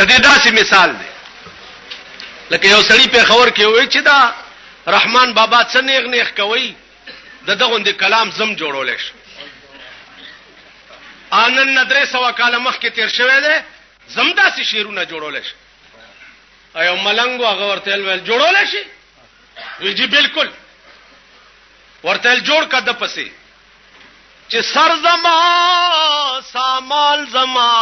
د دې داسې مثال دی لکه یو سړی په خبر کې وای چې دا رحمان بابا څه نیغ نیغ کوي دغه د کلام زم جوړول شي انن ندرې سوا کاله مخکې تیر شوی دی زم داسې شیرونه جوړول شي ایو ملنګو هغه ورته ویل جوړول شي وی جی بالکل ورته جوړ کده پسې چې سر زما سامان زما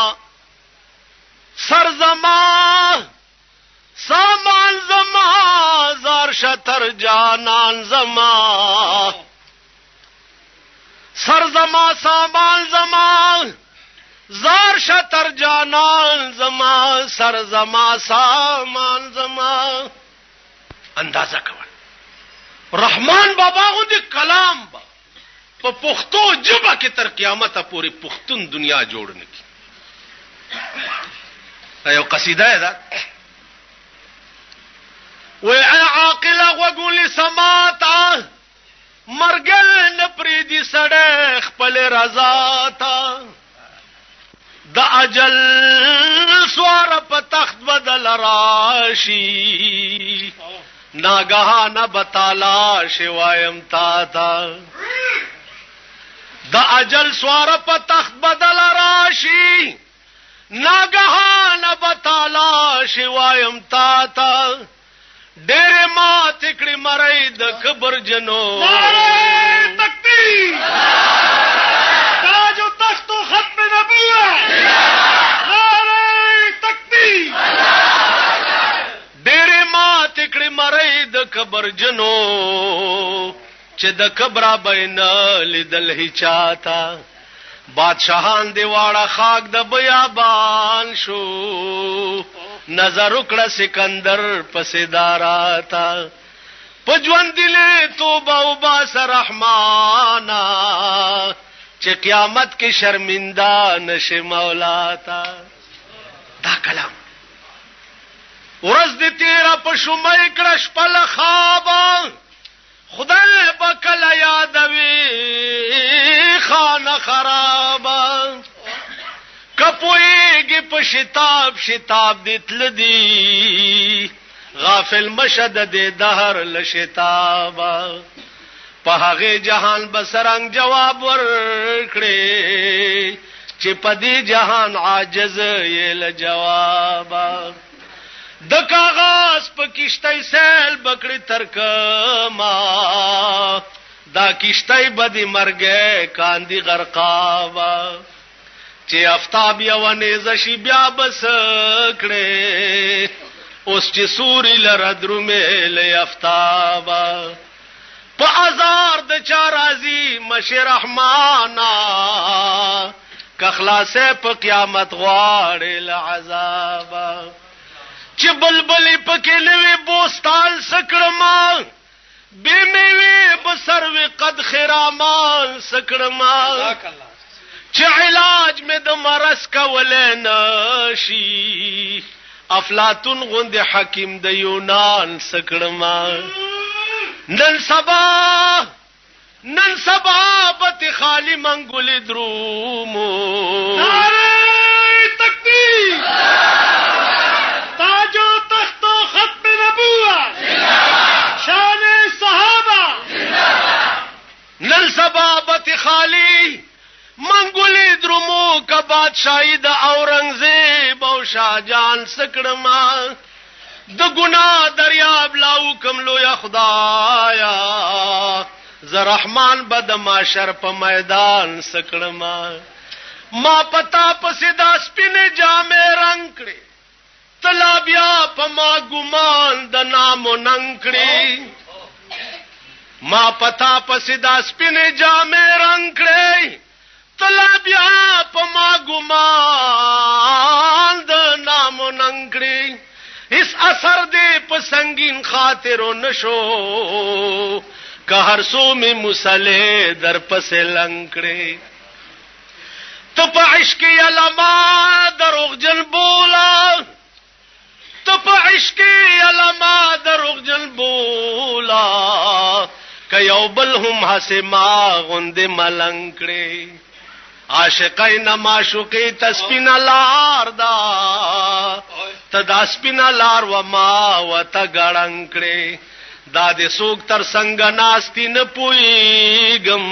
سر زما سامان زما زار شتر جانان زما سر زما سامان زما زار شتر جانان زما سر زما سامان زما اندازه کول رحمان بابا غو دې کلام با په پښتو ژبه کې تر قیامت پورې پښتون دنیا جوړ نکي ایو قصیده ده وای عاقل وګول سماتا مرګل نپریدي سړی خپل رضا تا د اجل سوار په تخت بدل راشي ناګهانه بتالا شوایم تا تا د اجل سوار په تخت بدل راشي ناګهانه بتالا شوایم تا تا ډېر ما تکړی مړی د خبر جنو تکبیر تاج او تخت او ختم نبوت نعره تکبیر ډېر ما تکړی مړی د خبر جنو چې د کبره بین لیدل هی چاته بادشاہان دی واړه خاک د بیابان شو نظر وکړه سکندر پسې داراتا پجوان دل توبه او باس رحمانا چې قیامت کې شرمنده نشي مولا تا دا کلام ورځ دې تیرا په شومای کړه شپل خواب خدای بکل یادوي خانه خرابه کپویږي په شتاب شتاب دتل دی غافل مشد د دهر لشتابا په هغه جهان بسرنګ جواب ورکړي چې په دې جهان عاجز یې ل جواب د کاغذ په کشتۍ سیل بکړی ترکما دا کشتۍ بدی مرګه کاندي غرقاوا چې افتاب یو نيزه شي بیا بس کړي اوس چې سوري لره درومې له افتابا په ازار د چا راضي مشه رحمانا که خلاصې په قیامت غواړي له عذابا چې بلبلې پکې نوې بوستان سکړما بے میوه بسروي قد خرامان سکړما چې علاج مې د مرض کول نشي افلاطون غوند حکیم د یونان سکړما نن سبا بت خالی منګول درومو نعره تکبیر تاج و تخت و ختم نبوت شان صحابه نن سبا بت خالی منګول درومو کا بادشاہی د اورنګزیب او شاهجان سکړما د ګنا دریاب لاو کم لو یا خدایا ز رحمان بد معاشر په میدان سکړما ما پتا پسې د سپینې جامې رنگ کړې تلا بیا په ما ګمان د نامو ننګ کړې ما پتا پسې د سپینې جامې رنگ کړې تلا بیا په ما ګمان د نامو ننګ کړې اس اثر دې په سنگین خاطرو نشو که هر سو می مسلې در پسې لنکړې ته په عشق علما دروغجن بولا ته په عشق علما دروغجن بولا که یو بل هم حسما غوند ملنکړې عاشقین معشوقې تسبین لار دا ته دا سپینا لار و ما و ته ګړنګ کړې دا دې څوک تر څنګه ناستی نه پوهېږم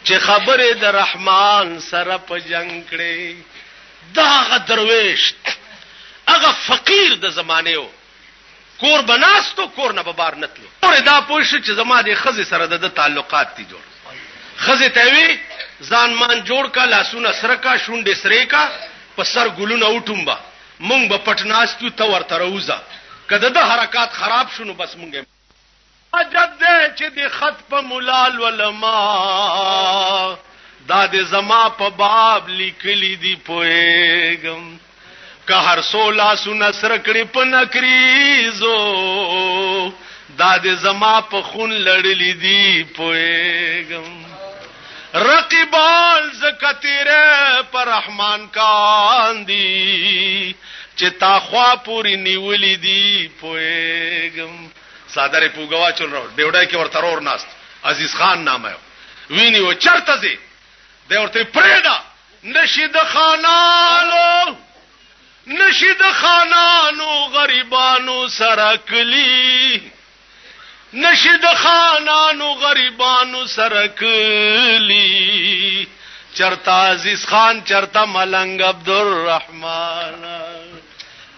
چې خبرې د رحمان سره په جنګ کړې دا هغه درویش هغه فقیر د زمانه و کور بناستو کور نه ببار نتلو اور دا پوښ چې زما د خزې سره د تعلقات دي جوړ خزې ته وی ځان مان جوړ کا لاسونه سره کا شونډې سره کا په سر ګلونه وټومبا مونږ به پټناستو ته ورته روزه کده د حرکات خراب شونو بس مونږه اجد دې چې د خط په مولال ولما دا د زما په باب لیکلی دی پوېګم که هر سولا سونه سره کړي په نکریزو دا د زما په خون لړلی دی پوېګم رقیبان زکتیره پر رحمان کاندی چې تا خوا پوری نیولی دی پوېګم صادره پوګوا چل راو ډیوډای کې ورته اور ناست عزیز خان نامه ویني و چرته زی د ورته پرېدا نشید خانانو غریبانو سرکلی نشید خانانو غریبانو سرکلی چرتا عزیز خان چرتا ملنگ عبدالرحمن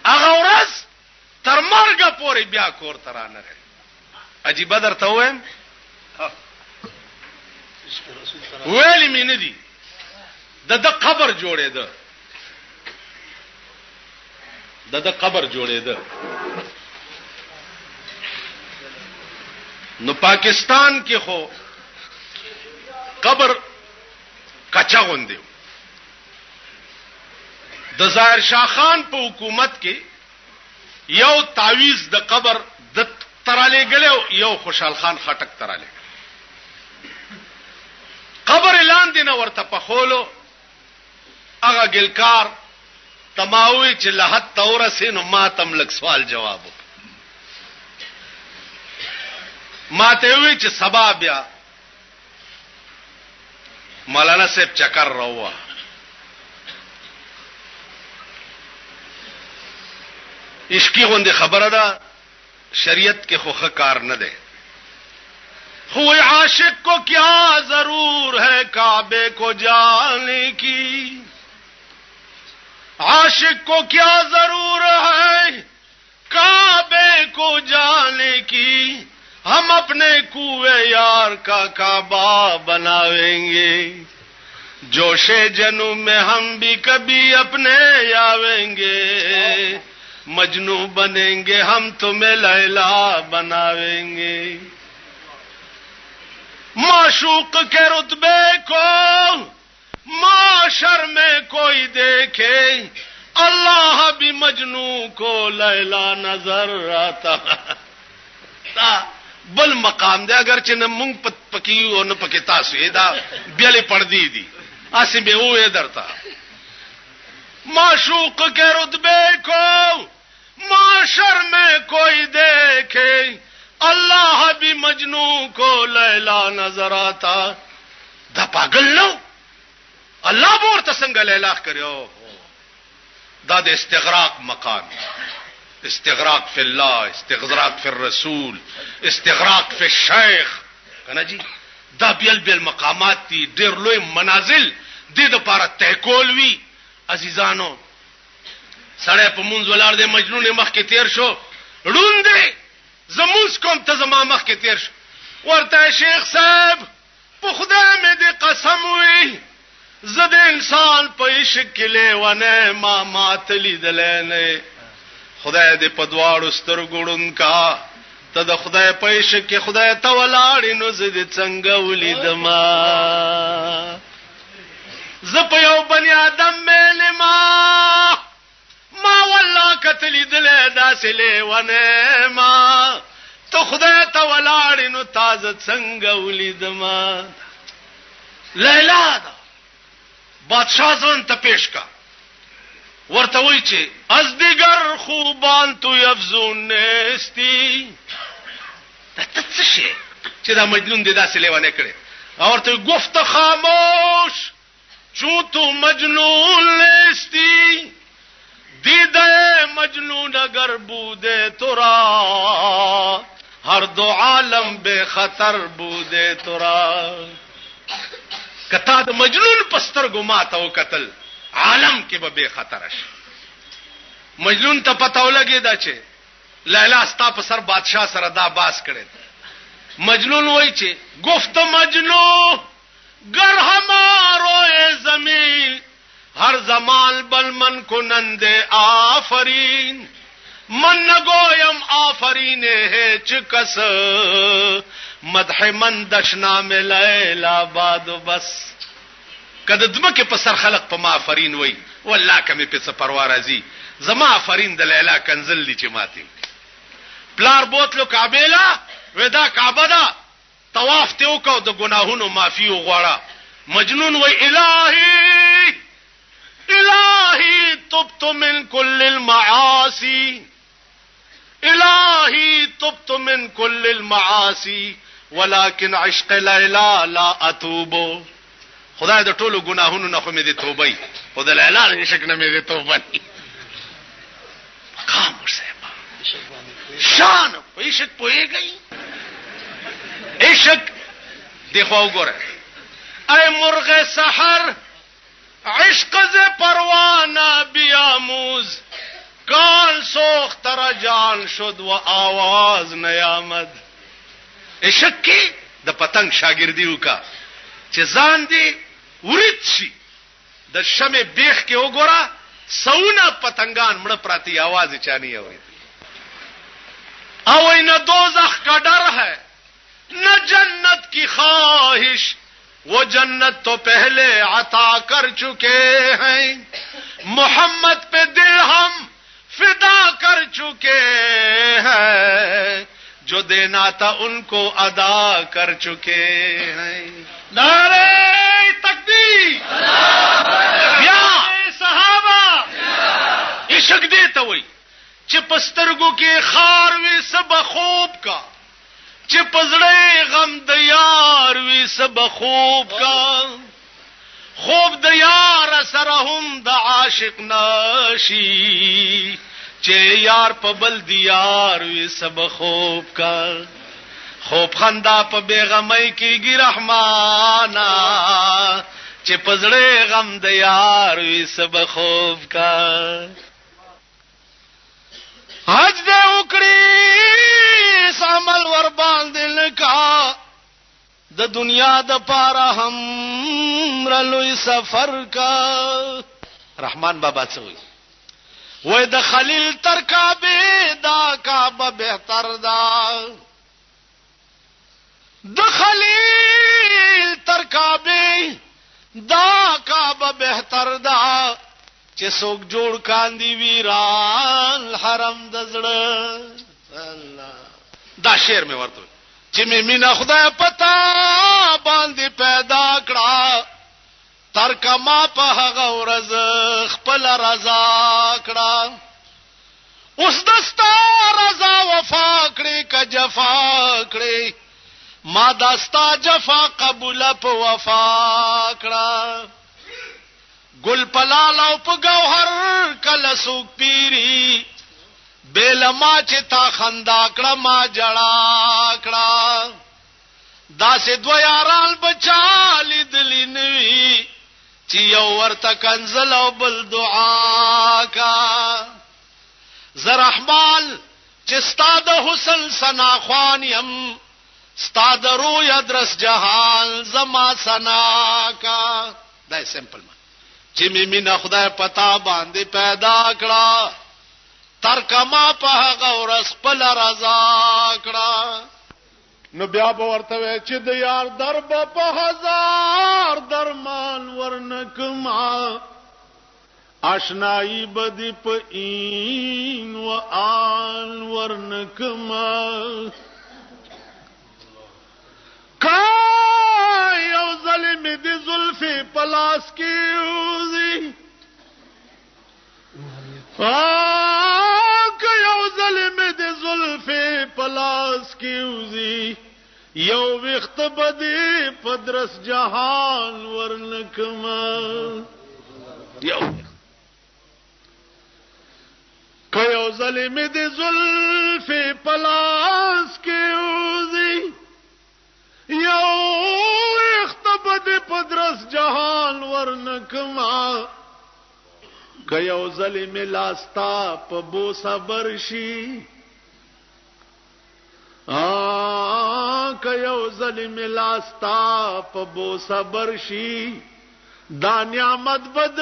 اغا ورځ تر مرګه پورې بیا کور ترانه عجیب درته وایم ویلی مې نه دي د قبر جوړېده د قبر جوړېده نو پاکستان کې خو قبر کچا غوندې د ظاهر شاه خان په حکومت کې یو تعویز د قبر د تراله غلو یو خوشحال خان خټک تراله قبر اعلان دینه ورته په خولو هغه ګلکار تماوي چې لحد تورسه نو ما تم لک سوال جواب ما ته وی چې سبا بیا مولانا صاحب چکر راوه اسکی غوندې خبره ده شریعت کې خو کار نه ده خو عاشق کو کیا ضرور ہے کعبے کو جانے کی عاشق کو کیا ضرور ہے کعبے کو جانے کی ہم اپنے کوئے یار کا کعبہ بناویں گے جوش جنوں میں ہم بھی کبھی اپنے آویں گے مجنو بنیں گے ہم تمہیں لیلا بناویں گے معشوق کے رتبے کو معاشر میں کوئی دیکھے اللہ بھی مجنو کو لیلا نظر آتا بل مقام دے اگر چنه مونږ پکی او نه پکی تاسو دا بیلې پردی دي اسی به وې درتا معشوق کے رتبے کو معاشر میں کوئی دیکھے اللہ بھی مجنو کو لیلا نظر آتا دا پاگل نو اللہ بور تسنگ لیلا کریو دا د استغراق مقام استغراق فی اللہ استغراق فی الرسول استغراق فی الشیخ کنا جی دا بیل مقامات تی ډیر لوی منازل دې د پاره تهکول وی عزیزانو سړی په مونږ ولار دې مجنون مخ کې تیر شو روندې زموس کوم ته زما مخ کې تیر شو ورته شیخ صاحب په خدای مې دې قسم وی زه د انسان په عشق کې لیونه ما ماتلی دلنه خدای دې په دواړو سترګړون کا ته د خدای په عشق کې خدای ته ولاړې نو زه دې څنګه ولیدم زه په یو بنی آدم مې ما والله کتلی دلې داسې لیونه ما ته خدای ته ولاړې نو تازه څنګه ولیدم لیلا دا بادشاہ ځان ته پیش کا ورته وی چې از دیگر خوبان تو افزون نستی ته څه شي چې دا مجنون دې داسې لیوانه کړي ورته گفت خاموش چون تو مجنون نستی دیده مجنون اگر بودے ترا ہر دو عالم بے خطر بودے ترا کتا د مجنون پستر گماتا و قتل عالم کې به بے خطر شي مجنون ته پته ولګی دا چې لیلا ستا په سر بادشاہ سره دا باس کړي مجنون وای چې گفت مجنون گر ہمارو اے زمین ہر زمان بل من کنند آفرین من نگویم آفرین ہے چکس مدح من دشنا میں لیلا باد بس کد دمکه په سر خلق په ما آفرین وای والله کمه په سپروا راځي زما آفرین د لیلا کنزل دي چې ماتي پلار بوتلو کعبه لا ودا کعبه دا طواف ته وکاو د ګناهونو معافي وغواړه مجنون وای الہی الہی تبت من كل المعاصي الہی تبت من كل المعاصي ولكن عشق لیلا لا اتوب خدای د ټولو ګناهونو نه خو مې دې توبې خو د لیلا د عشق نه مې دې توبه مقام ورسېما شان په عشق پوهېږي عشق دیکھو وګوره اے مرغ سحر عشق ز پروانہ بیاموز کان سوخت تر جان شد و آواز نیامد عشق کی د پتنګ شاګردی وکا چې ځان دی ورید شي د شمع بیخ کې وګوره سونه پتنګان مړه پراتی आवाज چانی اوري او ان دوزخ کا ڈر ہے نہ جنت کی خواہش وہ جنت تو پہلے عطا کر چکے ہیں محمد پہ دل ہم فدا کر چکے ہیں جو دینا تھا ان کو ادا کر چکے ہیں نعرہ تکبیر یا صحابہ عشق دیتا ہوئی چې پسترګو کې خار وي سب خوب کا چې پزړې غم د یار وي سب خوب کا خوب د یار سره هم د عاشق ناشي چې یار په بل دی یار وي سب خوب کا خوب خندا په بیغمۍ کېږي رحمانا چې پزړې غم د یار وي سب خوب کا حج دے اکڑی سامل وربان دل کا د دنیا د پارا ہم رلوی سفر کا رحمان بابا چوئی وے د خلیل تر کعبے دا کعبہ بہتر دا د خلیل تر کعبے دا کعبہ بہتر دا چې څوک جوړ کاندي ویران حرم د زړه الله دا شعر مې ورته چې مې مینا خدای پتا باندې پیدا کړه تر کما په هغه ورځ خپل رضا کړه اوس دستا رضا وفا کړې ک جفا کړې ما دستا جفا قبول په وفا کړه گل پلال او په گوهر کله سوک پیری بیل ما چې تا خندا کړه ما جړا کړه داسې دو یاران بچا لیدلی نوي چې یو ورته کنزل او بل دعا کا زرحمال چې ستا د حسن سنا خوان یم ستا د روی ادرس جهان زما سنا کا دا سمپل چې می مینا خدای پتا باندې پیدا کړه تر کما په هغه ورځ خپل رضا کړه نو بیا به ورته چې د یار درب په هزار درمان ورنکما آشنایی بدی په این و آن ورنکما یو ظلم دی زلفی پلاس کیوزی یو ظلم دی زلفی پلاس کیوزی یو وقت بدی پدرس جهان ورنکما یو که یو ځلې مې د زلفې په لاس کې وځي یو ویښته به دې په درس جهان ورنکما که یو ځلې مې لاس تا په بوسه بر شي که یو ځلې مې لاس تا په بوسه بر شي دا نعمت بد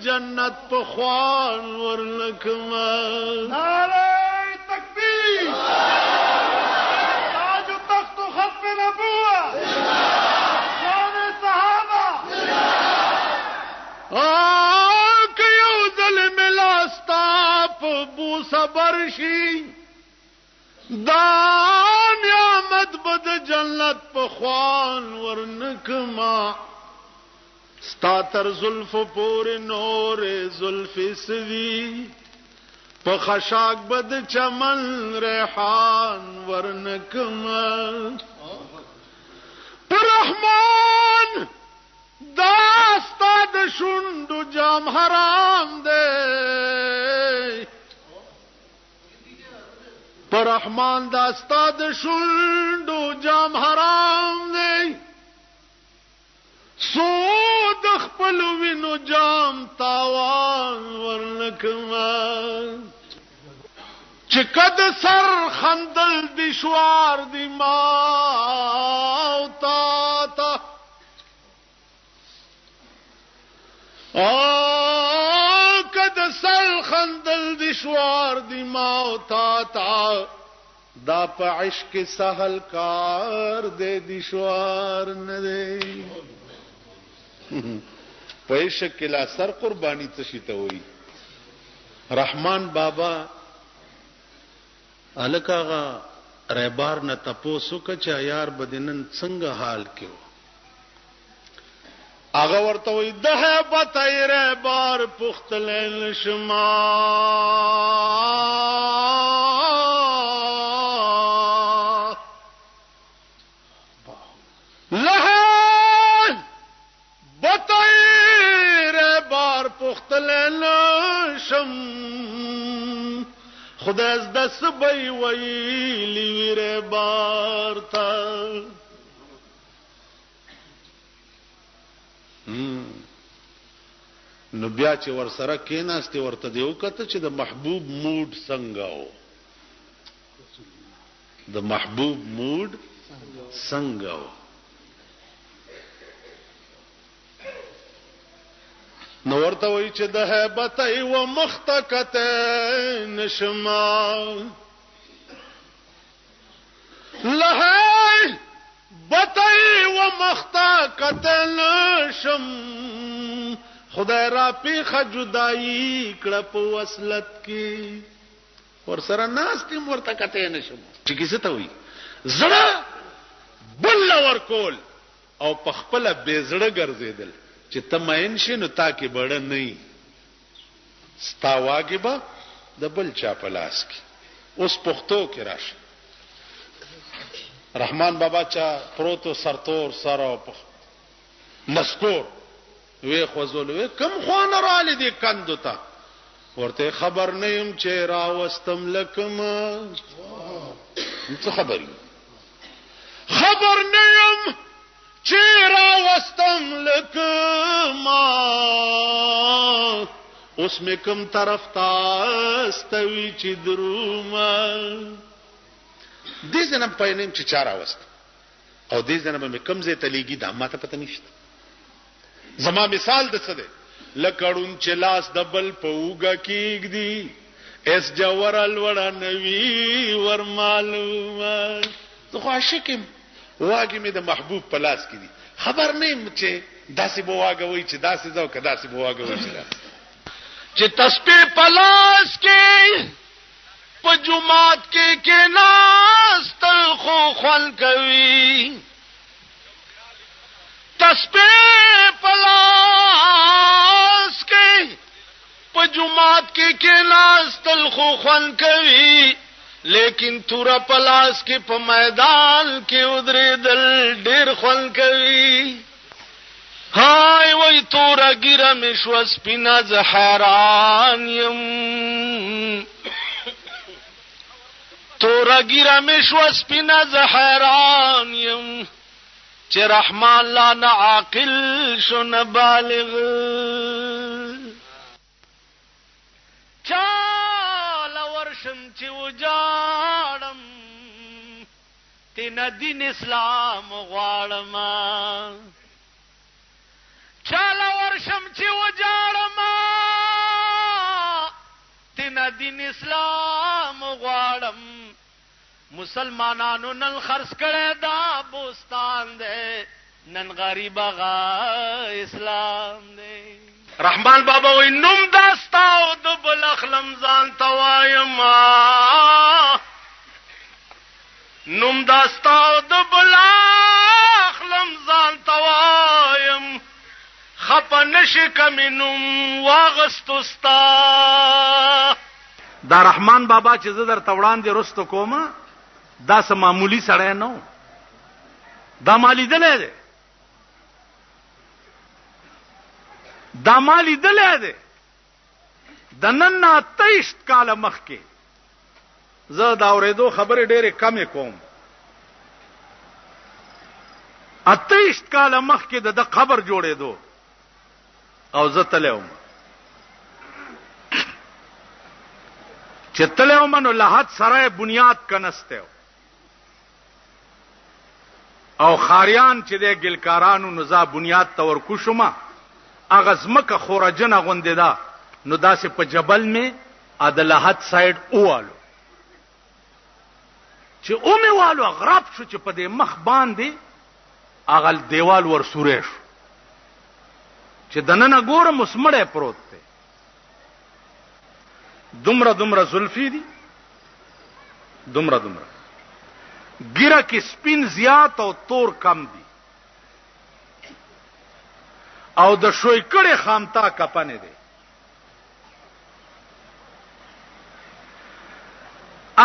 جنت په خوان ورنکما نعره تکبیر تاج و تخت و ختم نبوت شان صحابه که یو ځلې مې لاس تا په بوسه بر شي دا نعمت بد جنت په خوان ورنکما ستا تر زلف پورې نور زلف سوي په خشاک بد چمن ریحان ورنکما پر رحمان دا ستا د شونډو جام حرام دی پر رحمان دا ستا د شونډو جام حرام دی سو د خپل وینو جام تاوان ورنکما چې کد سر خندل دشوار دی ما او تا تا کد سر خندل دشوار دی ما او تا تا دا په عشق سهل کار دے دشوار نه دی پیشک کلا سر قربانی تشیته وئی رحمان بابا الکاغا ریبار نه تپوسو کچا یار بدنن څنګه حال کېو هغه ورته وئی ده بتای ریبار پختلل شما خدای از دست بی ویلی ویر بارتا نو بیا چې ور سره کېناستې ورته دی وکړه چې د محبوب موډ څنګه و د محبوب موډ څنګه و نو ورته وای چې د هیبت او مختکت نشما لهی بتای و مختکت نشم خدای را پیخه جدائی کړه په وصلت کې ور سره ناستې ورته کته نشم چې کیسه ته وای زړه بل ور کول او په خپل بے زړه ګرځیدل چې تماین شي نو تا کې بڑا نه ستا واجبہ د بل چا په لاس کې اوس پښتو کې راشه رحمان بابا چا پروتو سرتور سره مسکور وی خوزول وی کم خوان را لیدی کندو تا ورته خبر نیم چې راوستم لکم څه خبري خبر نیم چې راوستم لکما اوس مې کوم طرف ته استوي چې دروما دې ځنه پاینم چې چار راوست او دې ځنه مې کوم ځای ته لګي دا ماته پته نشته زما مثال د څه دی لکړون چې لاس د بل په وګه کېږدي اس جوړل وړا نوي ور معلومه زه خو عاشقم واګې مې د محبوب په لاس کې دي خبر نه چې داسې به واګوي چې داسې ځو که داسې به واګوي چې تسبیح په لاس کې په جمعات کې ناستل خو خوان کوي تسبیح په لاس کې په جمعات کې ناستل خو خوان کوي لیکن تورا پلاس کې په میدان کې ودرېدل ډېر خوان کوي هاي وای تورا ګیره مې شو سپینا زه حیران یم تورا ګیره مې شوه سپینه زه حیران یم چې رحمان لا نه عاقل شو نه بالغ چاله ورشم چې وجاړم تینا دین اسلام غواړم چاله ورشم چې وجاړم تینا دین اسلام غواړم مسلمانانو نن خرڅ کړه دا بوستان دے نن غریب غا اسلام دے رحمان بابا وی نوم داستاو د بلخلم ځان توایم نوم داستاو د بلخلم ځان توایم خپه نشي کمی نوم واغستوستا دا رحمان بابا چې زه در توړان دي رستو کومه دا سم معمولی سړی نو دا مالی دلې ده دا مالی دلې ده د نن 23 کال مخکې زه دا اورېدو خبرې ډېرې کمې کوم 28 کال مخکې د قبر جوړېدو او زه تلم چې تلم نو لحد سره بنیاد کنسته او خاریان چې د ګلکارانو نزا بنیاد تور کوشما اغزمکه خورجنه غوندې دا نو داسې په جبل می ادلحد سایډ اوالو چې اومه والو غراب شو چې په دې مخ باندې اغل دیوال ور سورې شو چې دننه ګورم مسمړې پروت دی دومره زلفی دي دومره ګیره کې سپین زیات او تور کم دي او د شوي کړي خامتا کپنه دي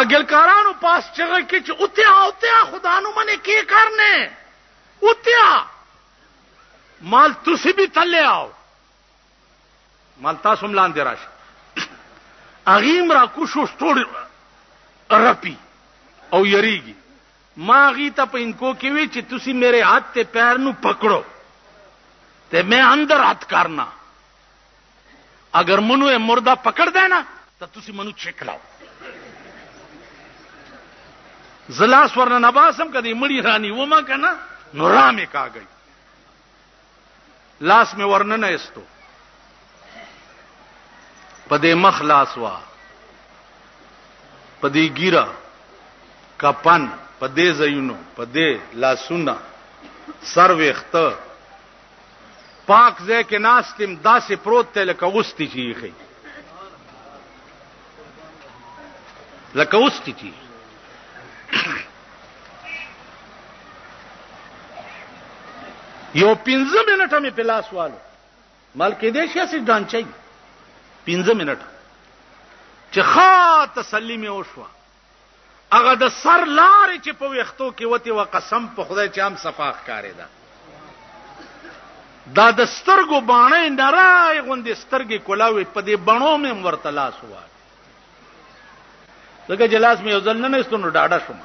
اګلکارانو پاس چغه کې چې اوتیا خدانو منه کې کرنے اوتیا مال تسی بھی تلے آو مال تاسو ملان دی راشي اغیم را کوشو ستوڑ رپی او یریگی ما اغی تا پا انکو کیوی چی تسی میرے ہاتھ تے پیر نو پکڑو تے میں اندر ہاتھ کرنا اگر منو اے مردہ پکڑ دینا تا تسی منو چکلاو زلاس ورنہ نباسم کدی مڑی رانی وما کنا نو رامے کا گئی لاس میں ورنہ استو پدے مخ لاسوا پدے گیرا کپن پدے زینو پدے لاسونا سر ویخت پاک زے کے ناستم دا سے پروت تے لکوستی چیخی لکوستی چیخ یو 15 منټه می پلاس والو مال کې دې شي اسې ډانچي 15 منټه چې ښه تسلی می وشوه هغه د سر لارې چې په وختو کې وتی و قسم په خدای چې هم صفاخ کاری ده دا د سترګو باڼې نرای غوندې سترګې کولاوي په دې بڼو مې ورته لاس وای دغه جلاس مې ځل نه نستونو ډاډه شوم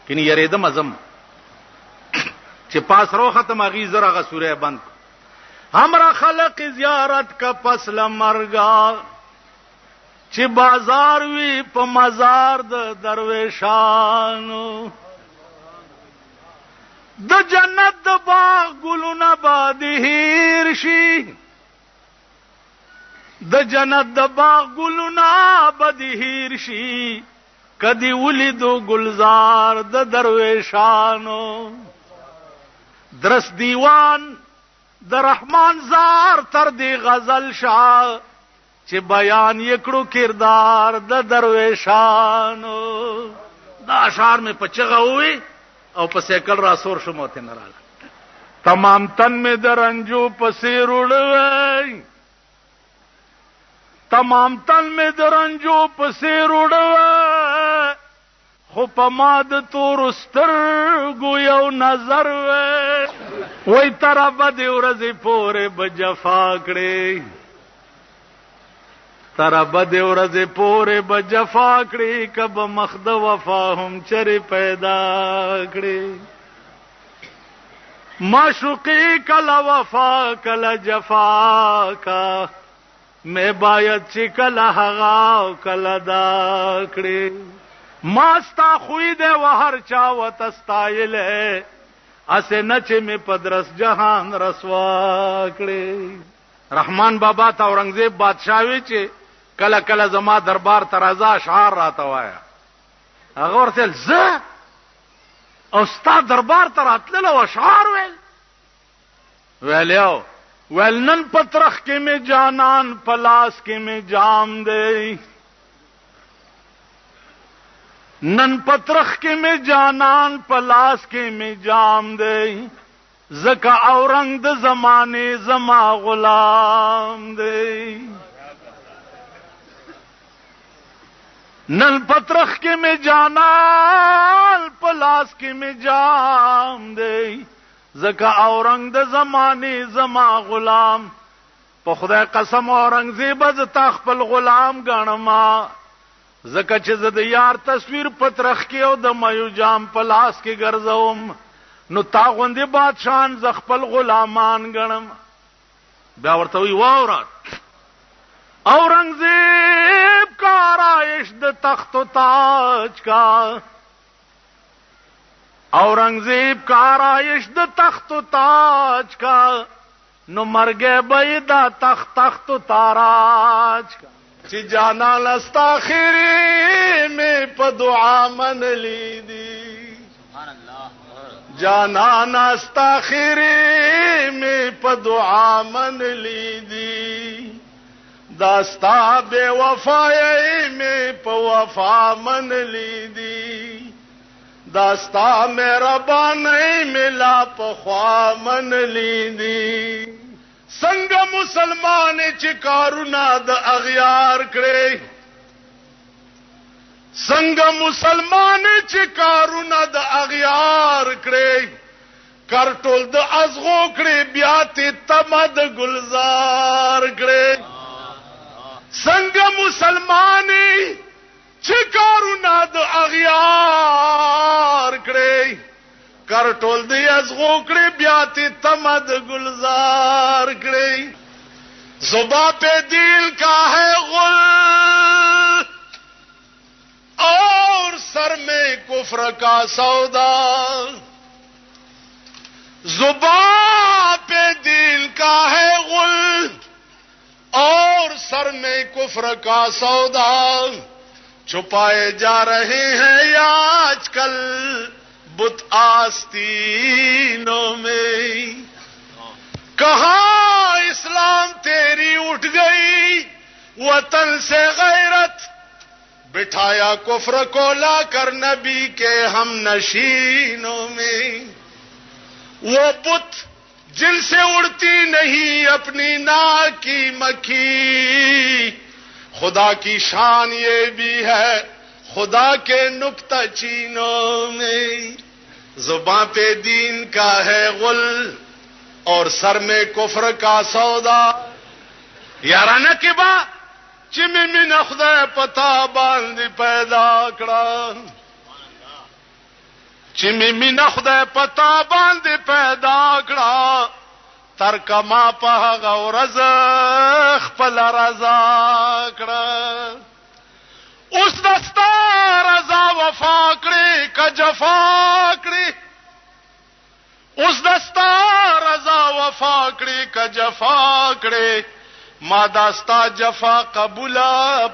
کینی یریدم ازم چې پاس رو ختم اغي زره غ سوره بند हमरा خلق زیارت کا پسل مرگا چې بازار وی په مزار د درویشانو د جنت د باغ ګلونه باد هیر شي د جنت د باغ ګلونه باد هیر شي کدی ولیدو گلزار د درویشانو درس دیوان د رحمان زار تر دی غزل شاه چې بیان یکړو کردار د درویشانو دا اشعار میں پچغه ہوئی او په سیکل را سور شمو ته نراله تمام تن میں درنجو پسیر اڑوي تمام تن میں درنجو پسیر اڑوي خو په ماد تور سترګو یو نظر وای تر بده ورځې پورې بجفا کړې تر بد ورځ پورې به جفا کړي کب مخد وفا هم چر پیدا کړي معشوقی کلا وفا کلا جفا کا میں باید چې کلا هغا کلا دا کړي ماستا خوی دے وهر چا وتستایل اسه نچ می پدرس جهان رسوا کړي رحمان بابا تا اورنګزیب بادشاہوي چې کله کله زما دربار ترازا اشعار راته وایا هغه ورته ز استاد دربار ته راتلل او اشعار ویل نن پترخ کې می جانان پلاس کې می جام دی نن پترخ کې می جانان پلاس کې می جام دی زکا اورنګ د زمانه زما غلام دی نن پترخ کې می جانان پلاس کې می جام دی زکا اورنګ د زمانه زما غلام په خدای قسم اورنګزیب ز تا خپل غلام غنما زکه چې زه د یار تصویر پترخ کې او د مایو جام پلاس کې ګرځوم نو تا غوندې بادشاہان ز خپل غلامان غنم بیا ورته وی واورات اورنګزیب کا آرائش د تخت و تاج کا اورنګزیب کا آرائش د تخت و تاج کا نو مرګه بيدا تخت و تاراج کا چې جانا لستاخری میں په دعا من لیدی سبحان الله جانا نستاخری میں په دعا من لیدی داستا بے وفائی میں په وفا من لیدی داستا مهربانی ملا په خوا من لیدی څنګه مسلمان چې کارونه د اغیار کړي څنګه مسلمان چې کارونه د اغیار کړي کرټول د ازغو کړي بیا ته تمد گلزار کړي څنګه مسلمان چې کارونه د اغیار کړي کرټول دی از غوکړي بیا ته تمد گلزار کړي زبا پہ دل کا ہے غل اور سر میں کفر کا سودا زبا پہ دل کا ہے غل اور سر میں کفر کا سودا چھپائے جا رہے ہیں یا آج کل بت آستینوں میں کہاں اسلام تیری اٹھ گئی وطن سے غیرت بٹھایا کفر کو لا کر نبی کے ہم نشینوں میں وہ بت جن سے اڑتی نہیں اپنی ناک کی مکھی خدا کی شان یہ بھی ہے خدا کے نکتہ چینوں میں زباں پہ دین کا ہے غل اور سر میں کفر کا سودا یارانه کې با چې مې نه خدای پتا باندې پیدا کړه چې مې نه خدای پتا باندې پیدا کړه تر کما په هغه ورځ خپل رضا کړه اوس دستا رضا وفا کړي ک جفا کړي اوس دستا رضا وفا کړي ک جفا کړي ما داستا جفا قبول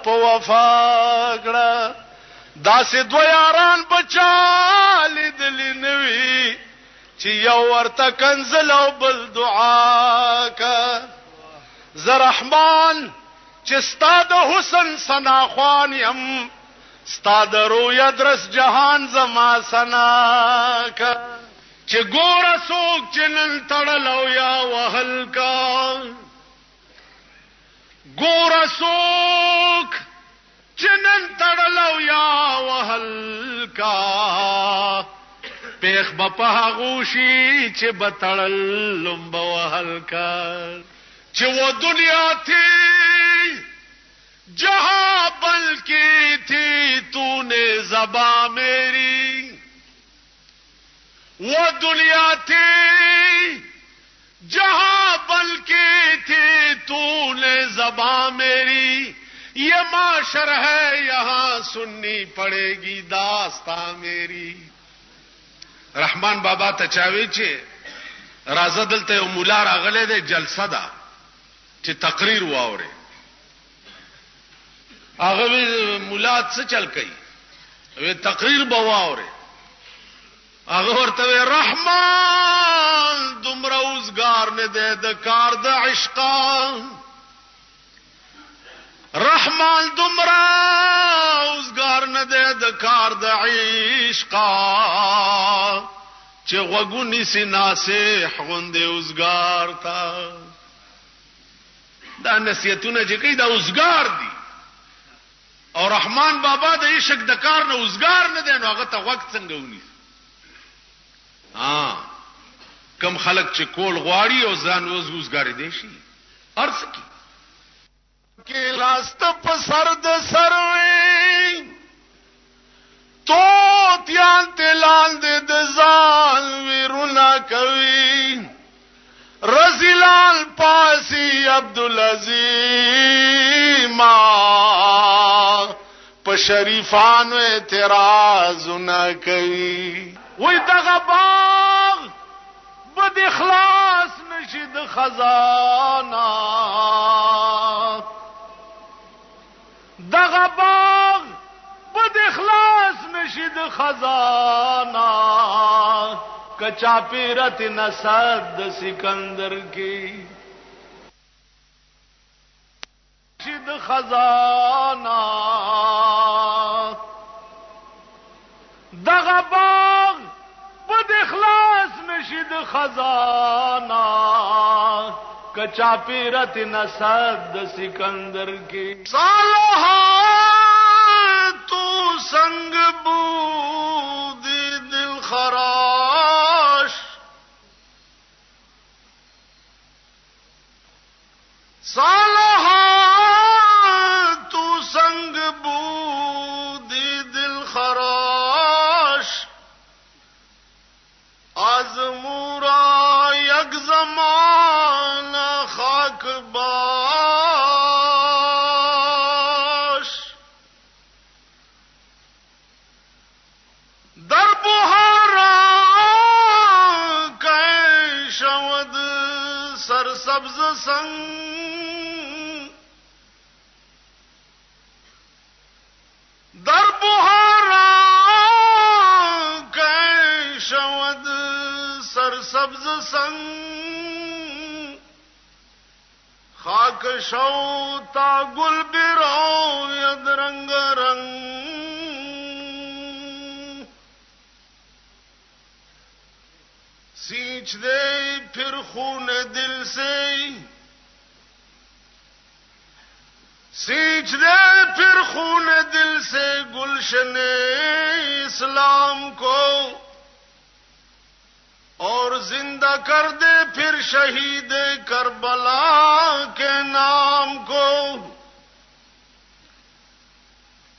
په وفا کړه داسې دو یاران بچا لیدلی نوي چې یو ورته کنزل او بل دعا کا ز رحمان چې ستا د حسن سنا خوان یم ستا د رویا درس جهان زما سنا کا چې ګوره څوک چې نن تړلو یا وهل کا ګوره څوک چې نن تړلو یا وهل کا پیخ بپا غوشی چې بتړل لمبا وهل کا چې و دنیا تھی जहां बल की थी तूने ज़बां मेरी, वो दुनिया थी जहां बल की थी तूने ज़बां मेरी, ये माशर है यहां सुननी पड़ेगी दास्तां मेरी। रहमान बाबा तचावी चे राजा दलते मुला रागले दे जलसा दा चे तकरीर हुआ और आगे मुला से चल गई वे तकरीर बवा और आगे वर्ते रहमान दुमरा उजगार ने दे दकार द इश्का, रहमान दुमरा उजगार ने दे दकार द इश्का, चे वगुनी सी नासे गुंदे उजगार था। दा नसीहतुने जे कई दा उजगार दी और रहमान बाबा द इश्क दकार ने उजगार ने दे नो ता वक्त संगे उनी। हां कम खलक चे कोल गवाड़ी और जान उजगारी देशी अर्थ की के रास्त पसर्द सरवे तो त्यान तेलान दे दजान विरुना कवि रजीलाल पासी अब्दुल अजीमा पशरीफान एतराज न कवि। वही दगा बाग बद इखलास नशीद खजाना, दगा बाग बद इखलास नशीद खजाना, कचा पीरत नसद सिकंदर की नशीद खजाना, दगा बाग बद इखलास नशीद खजाना, कचा पीरत नसद सिकंदर की। सालोहा तू संग बूदी दिल खराश, सालोहा तू संग बूदी दिल खराश, आजमूरा यक ज़माना खाक बाश, दर बुहारा कै शवद सरसब्ज संग, दर बुहारा कै शवद सरसब्ज संग, खाक शौता गुल बिरो यद रंग रंग, सींच दे फिर खून दिल से, सींच दे फिर खून दिल से गुलशने इस्लाम को, और जिंदा कर दे फिर शहीद करबला के नाम को।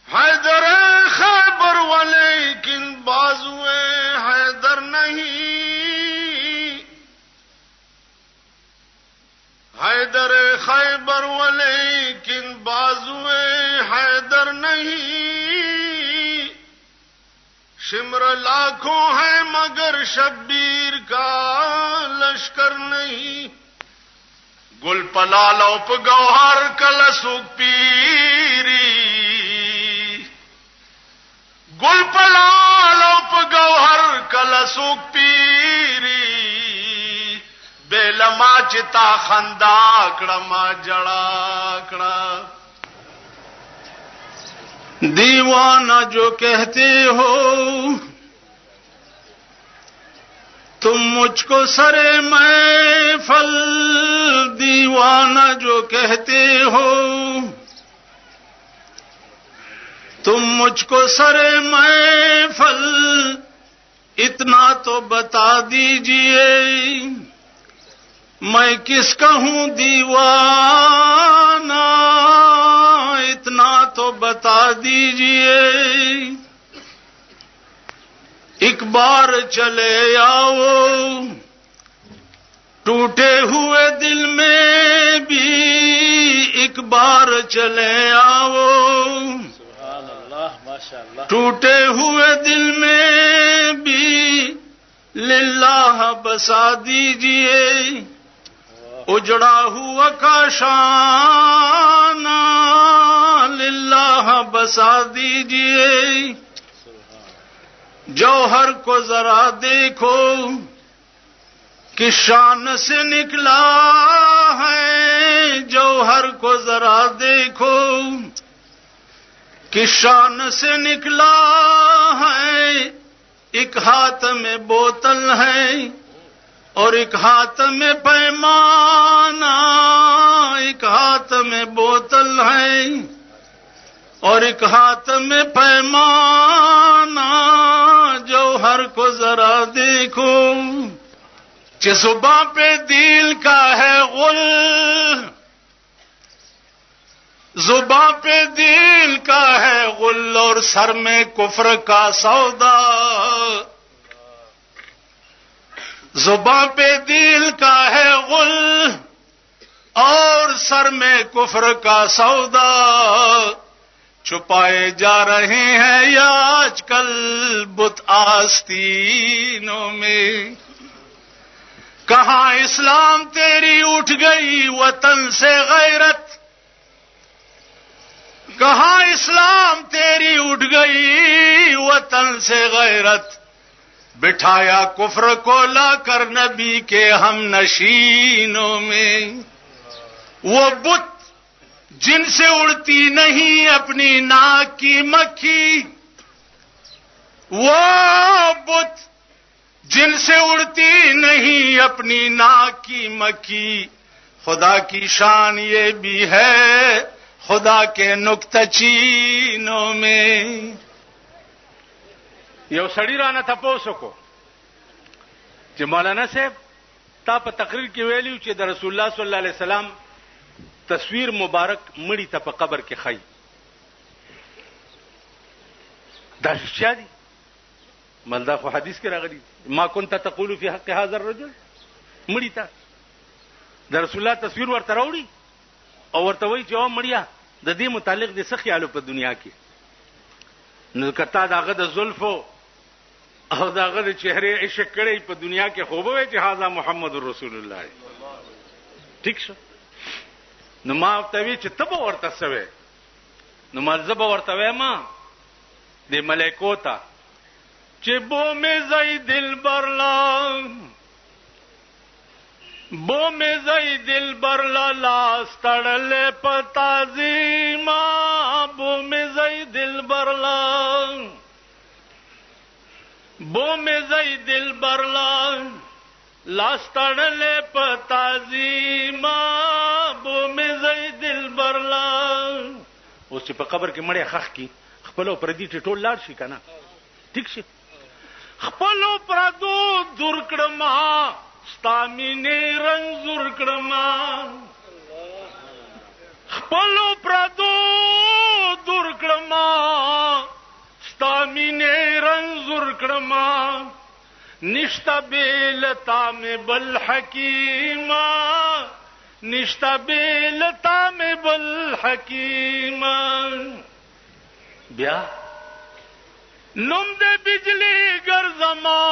हैदर खैबर वाले किन बाजुए हैदर नहीं, हैदर खैबर वाले किन बाजुए हैदर नहीं, शिमर लाखों है मगर शब्बीर का लश्कर नहीं, गुल पलालोप गौहर कलसुक पीरी, गुल पलालोप गौहर कलसुक पीरी, बेलमा चिता खंदाकड़ा मा जड़ाकड़ा। दीवाना जो कहते हो तुम मुझको सरे महफल, दीवाना जो कहते हो तुम मुझको सरे महफल, इतना तो बता दीजिए मैं किसका हूं दीवाना, इतना तो बता दीजिए, एक बार चले आओ, टूटे हुए दिल में भी एक बार चले आओ, सुभान अल्लाह, माशाअल्लाह। टूटे हुए दिल में भी लिल्लाह बसा दीजिए, उजड़ा हुआ काशाना लिल्लाह बसा दीजिए। जौहर को जरा देखो किस शान से निकला है, जौहर को जरा देखो किस शान से निकला है। एक हाथ में बोतल है और एक हाथ में पैमाना, एक हाथ में बोतल है और एक हाथ में पैमाना। जौहर को जरा देखो, जुबां पे दिल का है गुल, जुबां पे दिल का है गुल और सर में कुफ्र का सौदा। जुबां पे दिल का है गुल और सर में कुफ्र का सौदा। छुपाए जा रहे हैं या आजकल बुत आस्तीनों में। कहां इस्लाम तेरी उठ गई वतन से गैरत, कहां इस्लाम तेरी उठ गई वतन से गैरत। बिठाया कुफ्र को लाकर नबी के हम नशीनों में। वो बुत जिनसे उड़ती नहीं अपनी नाक की मक्खी, वो बुत जिनसे उड़ती नहीं अपनी नाक की मक्खी। खुदा की शान ये भी है खुदा के नुक्तचीनों में। یو سړی رانه تاسو کو چې مولانا صاحب تا په تقریر کې ویلیو چې د رسول الله صلی الله علیه وسلم تصویر مبارک مړی ته په قبر کې خای. دا څه دي؟ ملدا خو حدیث کې راغلی ما كنت تقول في حق هذا الرجل. مړی ته د رسول الله تصویر ورته راوړي او ورته وایي چې او مړیا د دې متعلق د څه خیالو په دنیا کې. نو کته داغه د زلفو او داغه د چهره عشق کړي په دنیا کې خوب وي چې هاذا محمد رسول الله. ٹھیک شو. نو ما ته وی چې تبه ورته سوي، نو ملزب ورته وای ما د ملائکو ته چې بو می زئی دل برلا، بو می زئی دل برلا لاس تړل پتا زیما، بو می زئی دل برلا، بو می زئی دل برلا لاس تړل پتا زیما، بو می زئی دل برلا. اوس چې په قبر کې مړی خخ کی خپلو پردي ټټول لاړ شي کنه. ٹھیک شي. خپلو پردو دور کړما ستامینه رنگ زور کړما، خپلو پردو دور کړما ستامینه رنگ زور کړما. نشتا بیلتا میں بل حکیما، نشتا بیلتا میں بل حکیما. بیا نم دے بجلی گر زما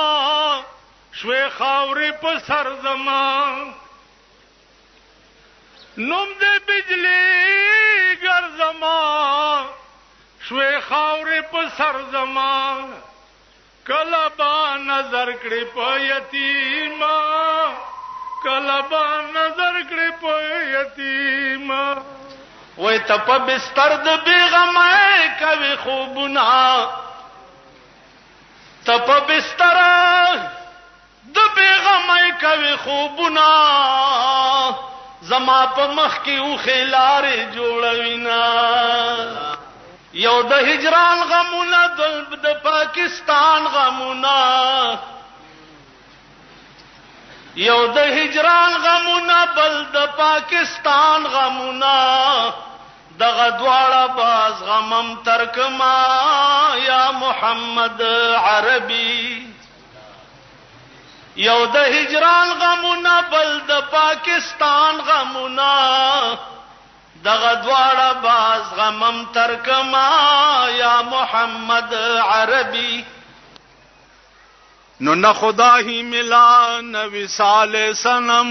شوے خاوری پا سر زما، نم دے بجلی گر زما شوے خاوری پا سر زما. کلبا نظر کڑی پا یتیما، کلبا نظر کڑی پا یتیما. وی تپا بستر د بیغمائی کوي خوبنا، تپا بستر د بیغمائی کوي خوبنا. زما پا مخ کی اوخی لاری جوڑوینا. یو د هجران غمونا د پاکستان غمونا، یو د هجران غمونا بل د پاکستان غمونا. دغه دواړه باز غمم ترکما یا محمد عربي یو د هجران غمونه بل د پاکستان غمونه دغه دواړه باز غمم ترکما یا محمد عربي نو نہ خدا ہی ملا نہ وصال صنم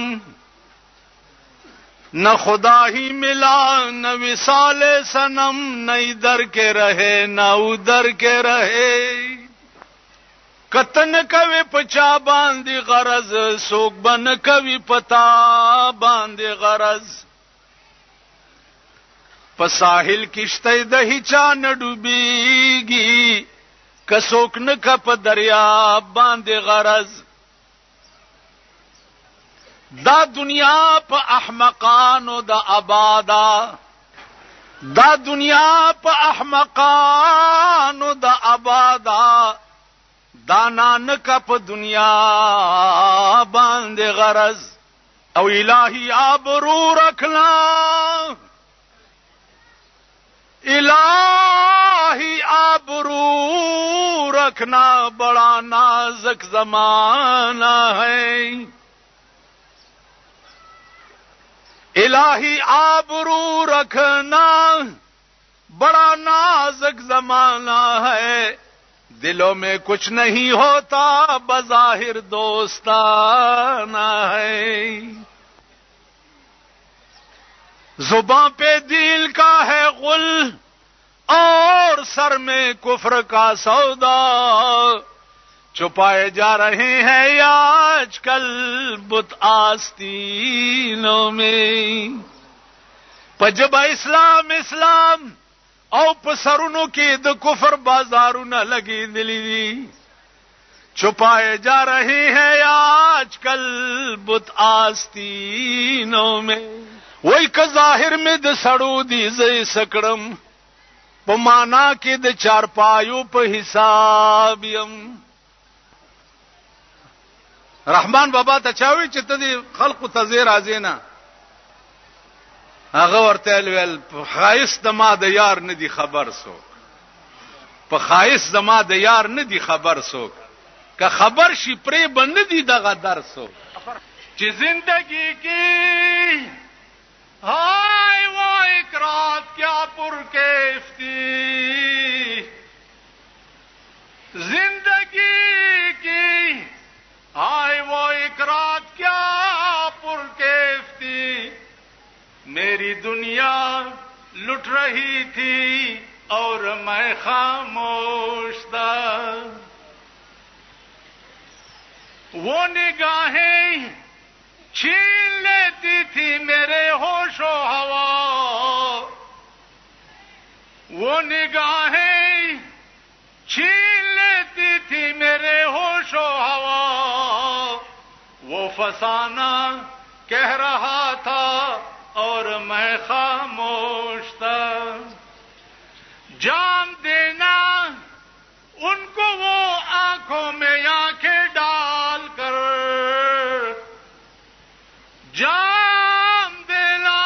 نہ خدا ہی ملا نہ وصال صنم نہ ادھر کے رہے نہ ادھر کے رہے کتن کوي پچا باندې غرض سوک بن کوي پتا باندې غرض په ساحل کشته د هچا نه ډوبېږي کسوک نه کپ دریا باندې غرض دا دنیا په احمقانو د آبادا دا دنیا په احمقانو د آبادا دانا نکپ دنیا باندې غرض او الہی آبرو رکھنا الہی آبرو رکھنا بڑا نازک زمانہ ہے الہی آبرو رکھنا بڑا نازک زمانہ ہے دلوں میں کچھ نہیں ہوتا بظاہر دوستانہ ہے زباں پہ دل کا ہے غل اور سر میں کفر کا سودا چھپائے جا رہے ہیں آج کل بت آستینوں میں پجب اسلام اسلام او پسرونو کې د کفر بازارونه لګي دي چھپائے جا رہے ہیں آج کل بت آستینوں میں وای که ظاهر میں د سړو دي زې سکړم په معنا کې د چارپایو په حساب يم رحمان بابا ته چاوي چې ته دي خلق تزیر ازینا هغه ورته ویل په خایس د ما د یار نه دی خبر سو په خایس د ما د یار نه دی خبر سو که خبر شي پرې بند دی دغه درسو چې زندگی کی ہائے وہ ایک رات کیا پرکیف تھی زندگی کی ہائے وہ ایک رات کیا پرکیف تھی میری دنیا لٹ رہی تھی اور میں خاموش تھا وہ نگاہیں چھین لیتی تھی میرے ہوش و ہوا وہ نگاہیں چھین لیتی تھی میرے ہوش و ہوا وہ فسانہ کہہ رہا تھا اور میں خاموش تھا جام دینا ان کو وہ آنکھوں میں آنکھیں ڈال کر جام دینا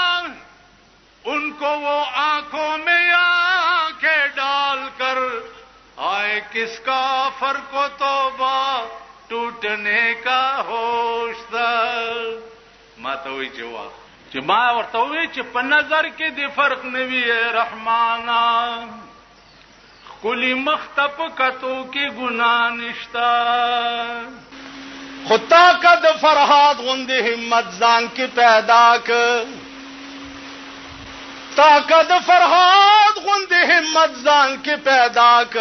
ان کو وہ آنکھوں میں آنکھیں ڈال کر آئے کس کا فرق و توبہ ټوټنے کا ہوش تھا ما ته وی جواب چې ما ورته وی چې په نظر کې د فرق نوی رحمانا کلی مختپ کتو کې ګناه نشتا خطا کا د فرحات غند همت ځان کې پیدا ک طاقت فرحات غند همت ځان کې پیدا ک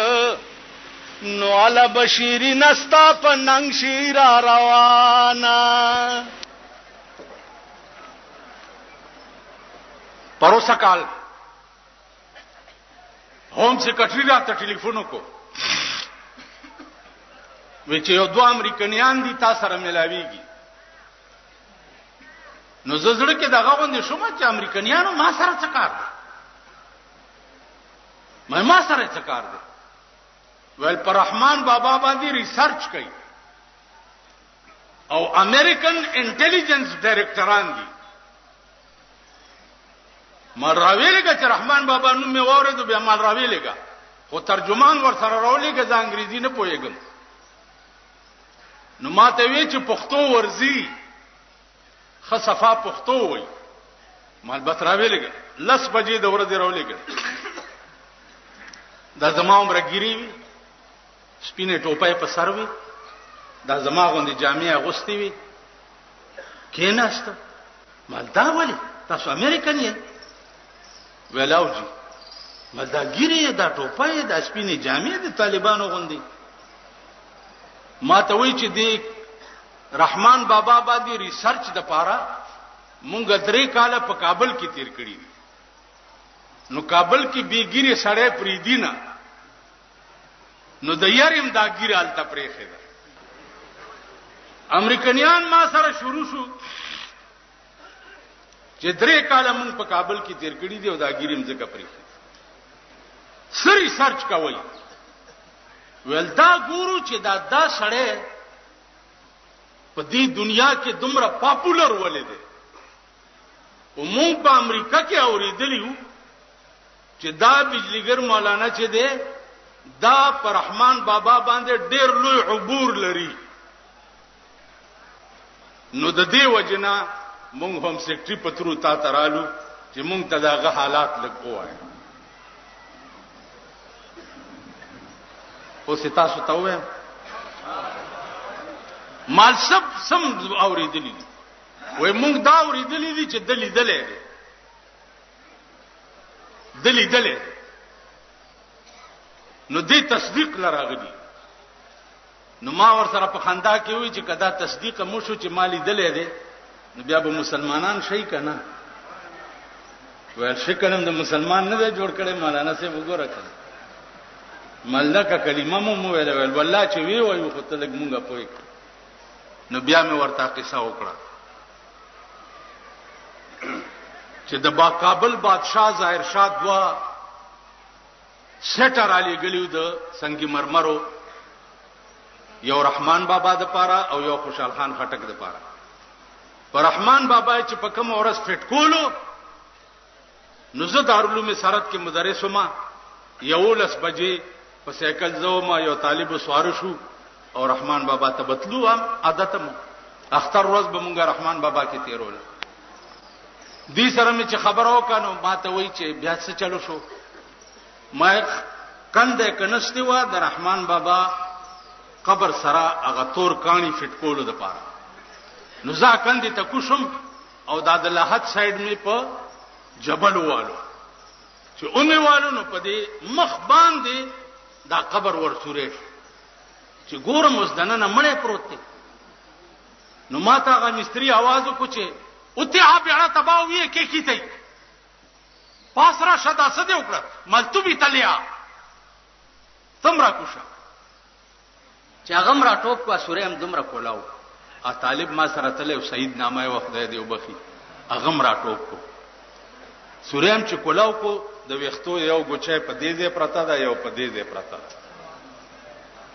نو علی بشیری نستا په ننګ شیرا روانه پروسا کال ہوم سیکرٹری راته ټلیفون کو وی چې یو دوه امریکایان دي تاسو سره ملاویږي نو زړه کې دغه غوندې شوم چې امریکایانو ما سره څه کار دی ما سره څه کار دی ول پر رحمان بابا باندې ریسرچ کوي او امریکن انټيليجنس ډایریکټران دي مال راویلګه چې رحمان بابا نوم مې واورېدو بیا مال راویلګه خو ترجمان ور سره راولېګه ځا انګریزي نه پوهېږم نو ما ته وی چې پښتو ورزي خصفا پښتو وای مال بس راویلګه 10 بجې د ورځې راولېګه دا زما عمر ګيري وي سپینه ټوپه په سر وي دا زما غوندې جامې اغوستې وي کیناست مال دا ولې تاسو امریکن یې ولاوجي مال دا ګيري دا ټوپه دا سپینه جامې د طالبانو غوندې ما ته وی چې دی رحمان بابا باندې ریسرچ د پاره مونږ 3 کاله په کابل کې تیر کړی نو کابل کې بیګيري سړی پریدینا نو د یاریم دا ګیره الته پرېخه ده امریکایان ما سره شروع شو چې 3 کاله مونږ په کابل کې تیر کړی دی او دا ګیریم ځکه پرېخه سری سرچ کوي ولدا ګورو چې دا سړی په دې دنیا کې دومره پاپولر ولې دی او مونږ په امریکا کې اوریدلیو چې دا بجلیګر مولانا چې دی دا پر رحمان بابا باندې ډېر لوی عبور لري نو د دې وجنا مونږ هم سیکټری پترو تا ترالو چې مونږ ته داغه حالات لګ وایي خو ستا سو ته وایم مال سب سم اوریدلی وای مونږ دا اوریدلی دي چې دلی نو دې تصدیق لراغلی نو ما ور سره په خندا کې وی چې کدا تصدیق مو شو چې مالی دلې دي نو بیا به مسلمانان شي کنه ول شکلم د مسلمان نه جوړ کړي مولانا سے وګوره کړه ملکه کلمه مو ویل والله چې وی وای خو ته لګ مونږه پوي نو بیا مې ورته قصه وکړه چې د با کابل بادشاہ ظاهر شاه دوا سټر علی غلیو د سنگي مرمرو یو رحمان بابا د پاره او یو خوشحال خان خټک د پاره پر رحمان بابا چې په کوم اورس فټ کولو نو زه دارالعلوم سرت کې مدرس وم یو 10 بجې په سایکل زوما یو طالب سوار شو او رحمان بابا ته بتلو هم عادتم اختر روز به مونږه رحمان بابا کې تیرول دې سره مې چې خبرو کانو ما ته وای چې بیا څه چلو شو ما کنده کنستی و د رحمان بابا قبر سره هغه تور کانی فټ کولو د پاره نو ځا کندې ته کوشم او د لحد سایډ می په جبل والو چې اونې والو نو په دې مخ باندې دا قبر ورسورې چې ګورم وسدنه نه مړې پروت دی نو ما ته هغه مستری आवाज وکړ چې اوته بیا تباوی کې کیته پاسرا شدا سده وکړه ملتوبي تلیا تمرا کوشه چې هغه مرا ټوپ کو سورېم دومره کولاو ا طالب ما سره تله سید نامه وخت دی وبخي هغه مرا ټوپ کو سورېم چې کولاو کو د وختو یو ګوچې په دې ځای پرتا ده یو په دې ځای پرتا ده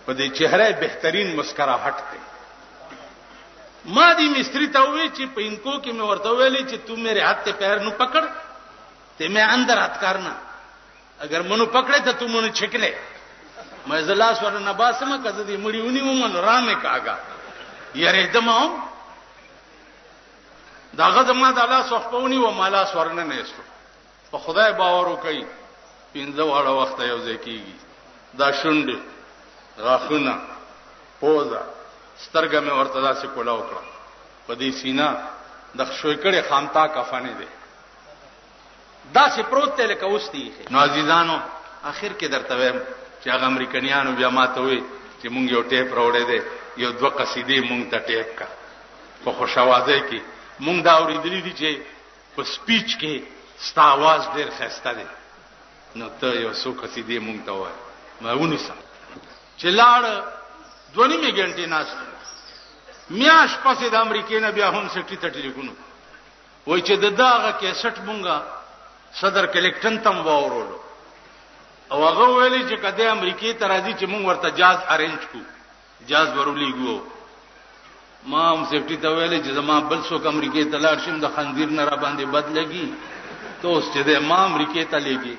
په دې چهره بهترین مسکراهټ دی ما دې مستری ته وی چې په انکو کې مې ورته ویلې چې تو میرے ہاتھ ته پیر نو پکڑ ته میں اندر ہاتھ کرنا اگر منو پکڑے ته تو منو چھکلے میں زلا سور نباسمه کزه دې مړیونی ومن رامه کاګه یاره دمو داغه زما د الله صحبونی و مالا سورنه نهستو په خدای باور وکي پینځه واړه وخت یو ځکیږي دا شوند غاخونه پوزا سترګه مې ورته داسې کولا وکړه په دې سینا د شوي کړي خامتا کفانه دي داسې پروت ته لکه اوستي نو عزیزانو اخر کې درته وایم چې هغه امریکایانو بیا ماته وي چې مونږ یو ټیپ راوړې دي یو دوه قصیدې مونږ ته ټیپ کا په خوشاوازه کې مونږ دا اورېدلې دي چې په سپیچ کې ستا आवाज ډېر ښایسته دی نو ته یو څو قصیدې مونږ ته وایې ما ونیسم چې لاړ 2.5 غنټې ناست میاش پسې د امریکای نه بیا هم سټی ته ټلیفون وای چې دغه کیسټ مونږه صدر کلیکټن تم وورولو او هغه ویلي چې کله امریکای ته راځي چې مونږ ورته جاز ارینج کو جاز ورولېګو ما هم سټی ته ویلي چې زما بل څوک امریکای ته لاړ شم د خنزیر نه را باندې بد لګي ته اوس چې د ما امریکې ته لېږي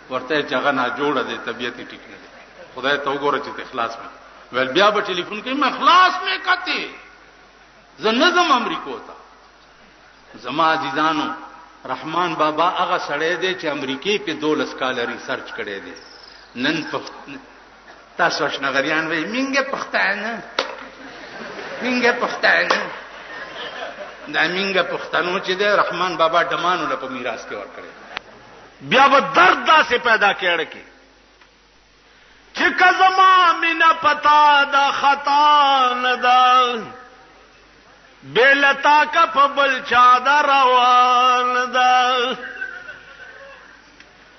ورته چې هغه ناجوړه دی طبیعت یې ټیک نه دی خدای ته وګوره چې اخلاص مې ویل بیا به ټلیفون کوي ما خلاص مې کته زه نه ځم امریکو ته زما عزیزانو رحمان بابا هغه سړی دی چې امریکې په 12 کال ریسرچ کړی دی نن تاسو اشنغریان وایي منګه پښتانه دا منګه پښتنو چې دی رحمان بابا ډمانو له په میراث کې ورکړي بیا به درد داسې پیدا کېړ کې چې کزما مینا پتا دا خطا نه ده بیلتا کپ بل چا دا روان ده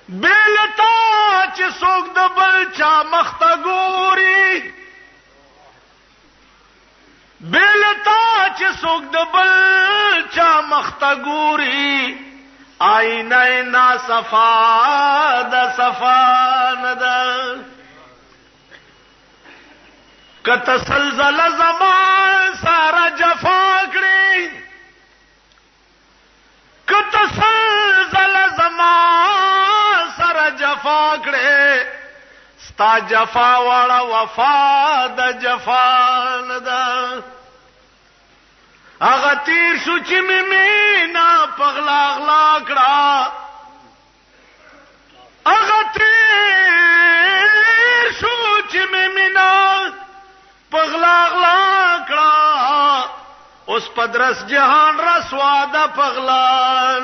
بیلتا چې څوک د بل چا مخته ګوري بیلتا چې څوک د بل چا مخته ګوري آینه نا صفا د صفا نه ده کته سلزله زمان سارا جفا کړي کته سلزله زمان سارا جفا کړي ستا جفا واړه وفا د جفا نه ده هغه تیر شو چې مې مینا پغلا اغلا کړه هغه تیر شو چې مې مینا پغلا اغلا کړه اوس پدرس جهان رسوا د پغلا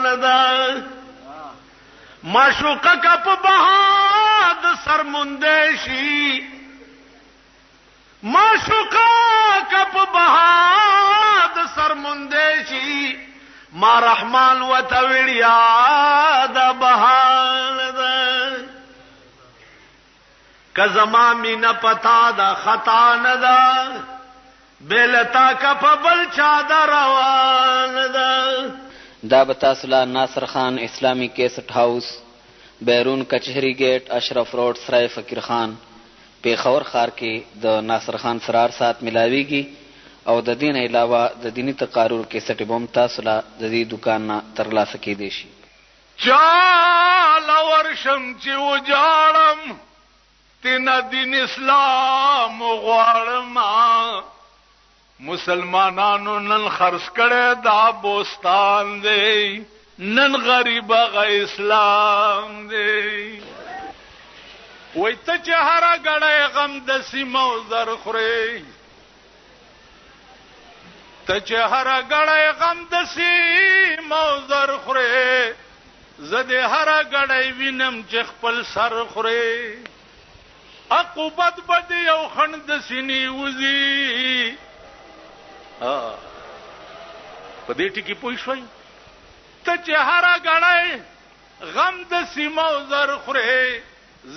نه ده معشوقه کپ بهاد سرمندشي معشوقه کپ بهاد سرمندشي ما رحمان وتوړیا د بهال ده کزما مینا پتا دا خطا نه ده بیلتا کپ بل چا دا روان ده دا بتاسلا ناصر خان اسلامی کیسٹ ہاؤس بیرون کچہری گیٹ اشرف روڈ سرائے فقیر خان پیښور ښار کې د ناصر خان سرار سات ملاویږي او د دین علاوه د دینی تقارر کیسټ بوم تاسو لا د دې دکان نه ترلاسه کېدی شي چال ورشم چې وجاړم تینا دین اسلام غواړم مسلمانانو نن خرڅ کړه دا بوستان دی نن غریب غ اسلام دی وای ته چې هر غړې غم د سیمو زر خوري ته چې هر غړې غم د سیمو زر خوري زده هر غړې وینم چې خپل سر خوري عقوبت بد یو خند سینې وزي په دې ټکی پوه شوي ته چې هر غړې غم د سیمو زر خوري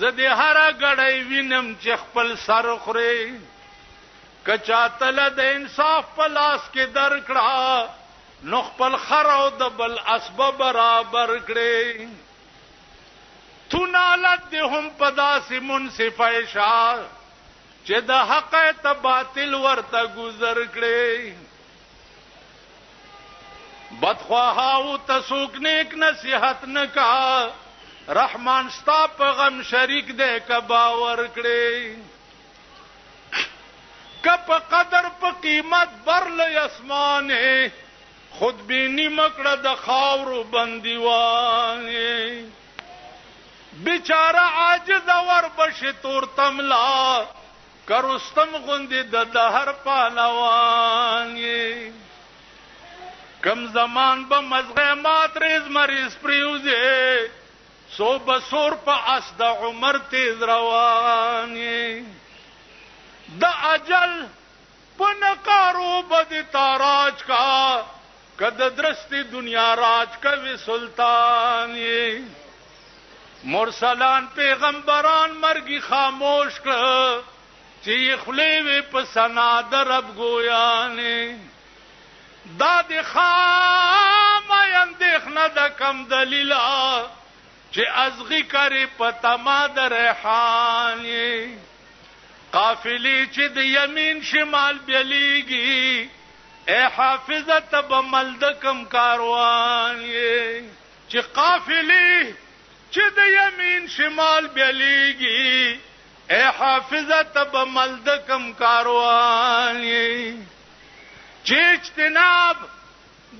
زده هر غړې وینم چې خپل سر خوري کچا تل د انصاف په لاس کې درکړه نو خپل خر او د بل اسباب برابر کړي تو نالت دې هم پداسې منصف عیشا چې د حق ته باطل ورته گزر کړي بدخواهاو ته څوک نیک نصیحت نه کا رحمان ستا په غم شریک دې کا باور کړي کپ قدر په قیمت برل اسمانه خود بینی مکړه د خاورو بندیوانه بیچاره عاجز ور بشي تور تملا کرستم غوندې د دهر پهلوان کم زمان به مزغه مات ریز مریض پریوزه سو بسور په اس د عمر تیز روان د اجل پنکارو بد تاراج کا کد درستی دنیا راج کوي سلطان مرسلان پیغمبران مرگی خاموش کړ چې خلیوی په سنا د رب ګویانې داد خام اندېخنه د کم دلیلا چې ازغی کری په تما د ریحان قافلی چې د یمین شمال بیلیږي اے حافظه تب مل د کم کاروان چې قافلې چې د یمین شمال بیلیږي اے حافظه تب ملد کم کاروان چې اجتناب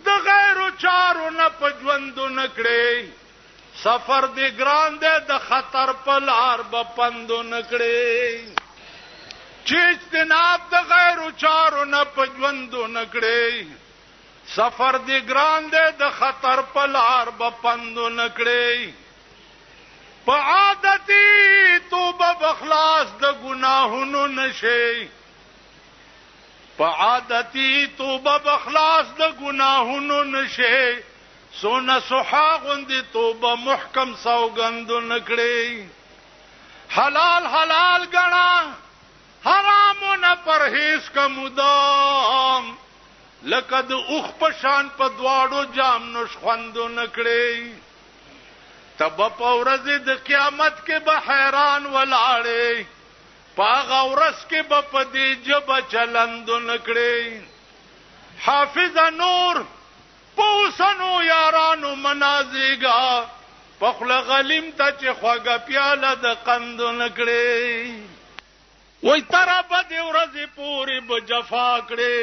د غیرو چارو نه په ژوندو نه کړې سفر دی ګران دی د خطر په لار به پندو نه کړې چې اجتناب د غیرو چارو نه په ژوندو نه کړې سفر دی ګران دی د خطر په لار به پندو نه کړې په عادتي توبه بخلاص د ګناهونو نشي په عادتي توبه بخلاص د ګناهونو نشي سونه سوحا غوندې توبه محکم سوګندو نکړي حلال حلال ګڼه حرامو نه پرهیز کا مدام لکه د اوښ په شان په دواړو جام نوش خوندو نکړي تب په ورځ د قیامت کې به حیران ولاړې پاغه ورځ کې به په دې جبه چلندو نکړې حافظ نور پوسنو یارانو منازیگا پخل غلیم تا چې خوږه پیاله د قندو نکړې وای ترا بد ورځې پورې به جفا کړې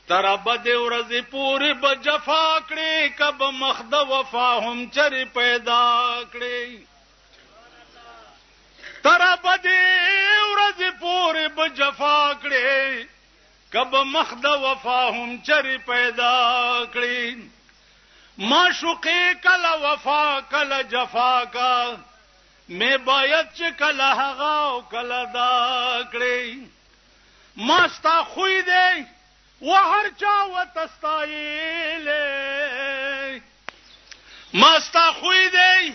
ترا بد ورځې پورې به جفا کړې کب مخد وفا هم چرې پیدا کړې ترا بد ورځې پورې به جفا کړې کب مخد وفا هم چرې پیدا کړې معشوقې کله وفا کله جفا کا میں باید چې کله هغه او کله دا کړې ما ستا خوی دی و هر چا وتستایلې ما ستا خوی دی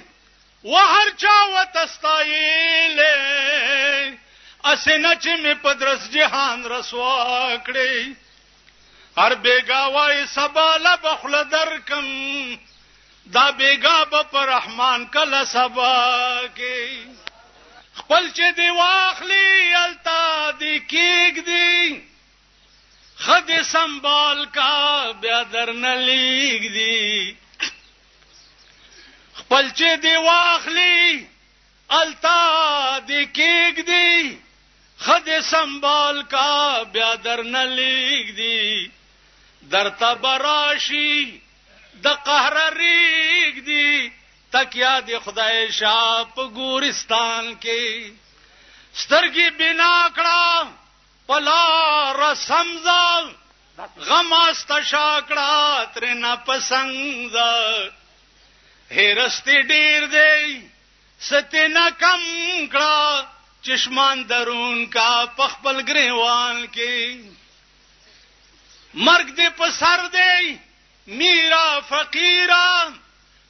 و هر چا وتستایلې اسنه چې می پدرس جهان رسوا کړې هر بیگا وای سباله بخل درکم دا بیگا په رحمان کله سبا کې خپل چې دی واخلی التا دی کېګ دی خد سنبال کا بیا درنه لیگ دی خپل چې دی واخلی التا دی کېګ دی خد سنبال کا بیا درنه لیگ دی درته براشي د قهر ریګ دی تکیا دی خدای شاه په ګورستان کې سترګې بنا کړه پلا رسمزا غم استشاکړه ترنا پسنګ هرستی ډیر دی ستنه کم کړه چشمان درون کا پخپل گریوان کې مرګ دې په سر دی میرا فقیرا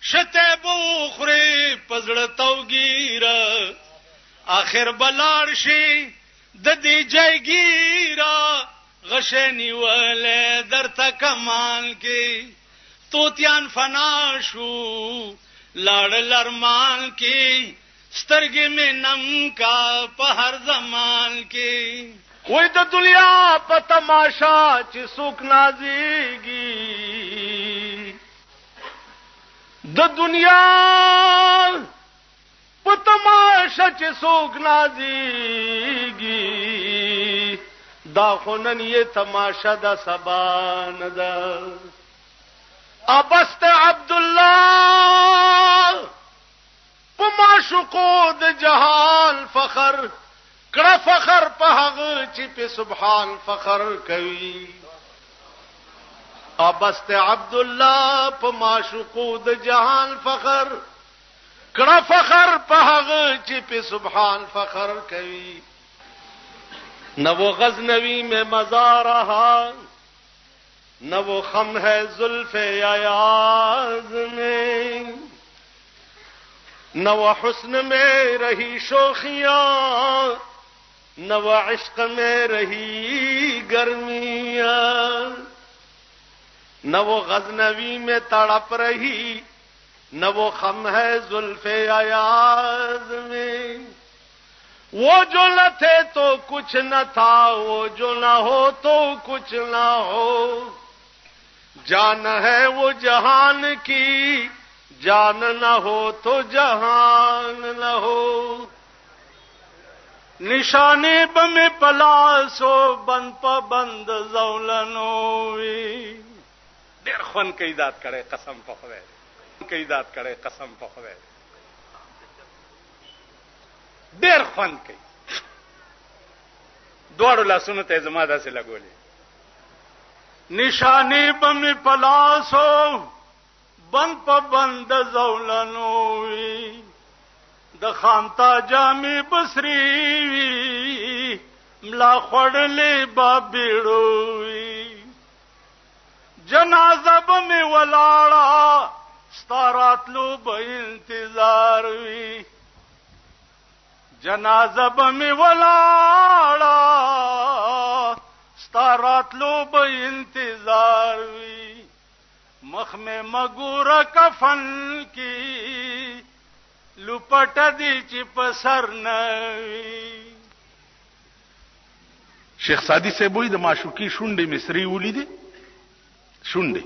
شته بوخری پزړه توګیرا اخر بلار شي د دې جایګیرا غشنی ولې درته کمال کې توتیان فنا شو لاړ لرمان کې سترګې مې نم کا په هر زمان کې وای د دنیا په تماشا چې څوک نازيږي د دنیا په تماشا چې څوک نازيږي دا خونن یې تماشا د سبا نه ده ابست عبد الله په معشوقو د جهان فخر کړه فخر په هغه چې په سبحان فخر کوي ابست عبد الله په معشوقو د جهان فخر کړه فخر په هغه چې په سبحان فخر کوي نہ وہ غزنوی میں مزہ رہا نہ وہ خم ہے زلف ایاز میں نہ وہ حسن میں رہی شوخیاں نہ وہ عشق میں رہی گرمیاں نہ وہ غزنوی میں تڑپ رہی نہ وہ خم ہے زلف ایاز میں وہ جو نہ تھے تو کچھ نہ تھا وہ جو نہ ہو تو کچھ نہ ہو जान है वो जहान की, जान न हो तो जहान न हो। निशाने बमे पलासो बंद प बंद زولنوي ډېر خون کوي ذات کړي قسم په خدای کوي ذات کړي قسم په خدای ډېر خون کوي دوړو لاسونو ته زما داسې لګولې نشانه بم پلاسو بند په بند زولنوي د خامتا جامې بصری ملا خړلې بابېړوي جنازه بم ولاړه ستاراتلو به انتظار وي جنازه بم ولاړه ستاراتلو به انتظار وي مخ میں مګور کفن کی لپټ دی چې پسر نوي شیخ سادی سے بوئی د معشوقی شونډې مصری ولیدي شونډې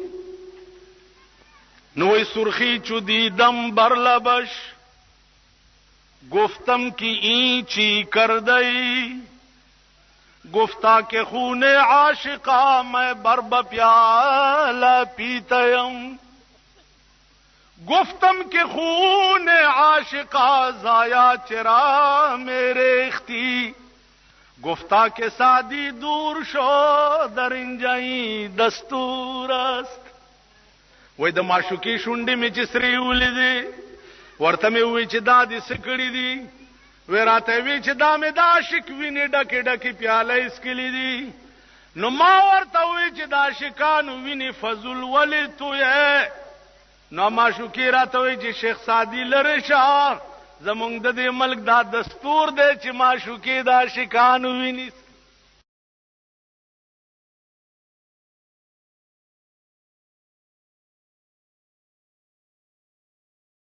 نوې سرخی چودی دم برلبش گفتم کی اینچی کردئی گفتا کہ خون عاشقا میں برب پیالہ پیتیم گفتم کہ خون عاشقا ضائع چرا میرے اختی گفتا کہ سادی دور شو در انجائی دستور است وای د معشوقی شونډې می چې سری ولیدي ورته می وی چې دا دې سکړی دي ورته وی چې دا مې د عاشق ویني ډکه ډکه پیاله اسکلی دي نو ما ورته وی چې دا عاشقانو ویني فضل ولی تو یې نو معشوقی راته وی چې شیخ سادی لره شه زمونږ د دې ملک دا دستور دی چې معشوقی د عاشقانو ویني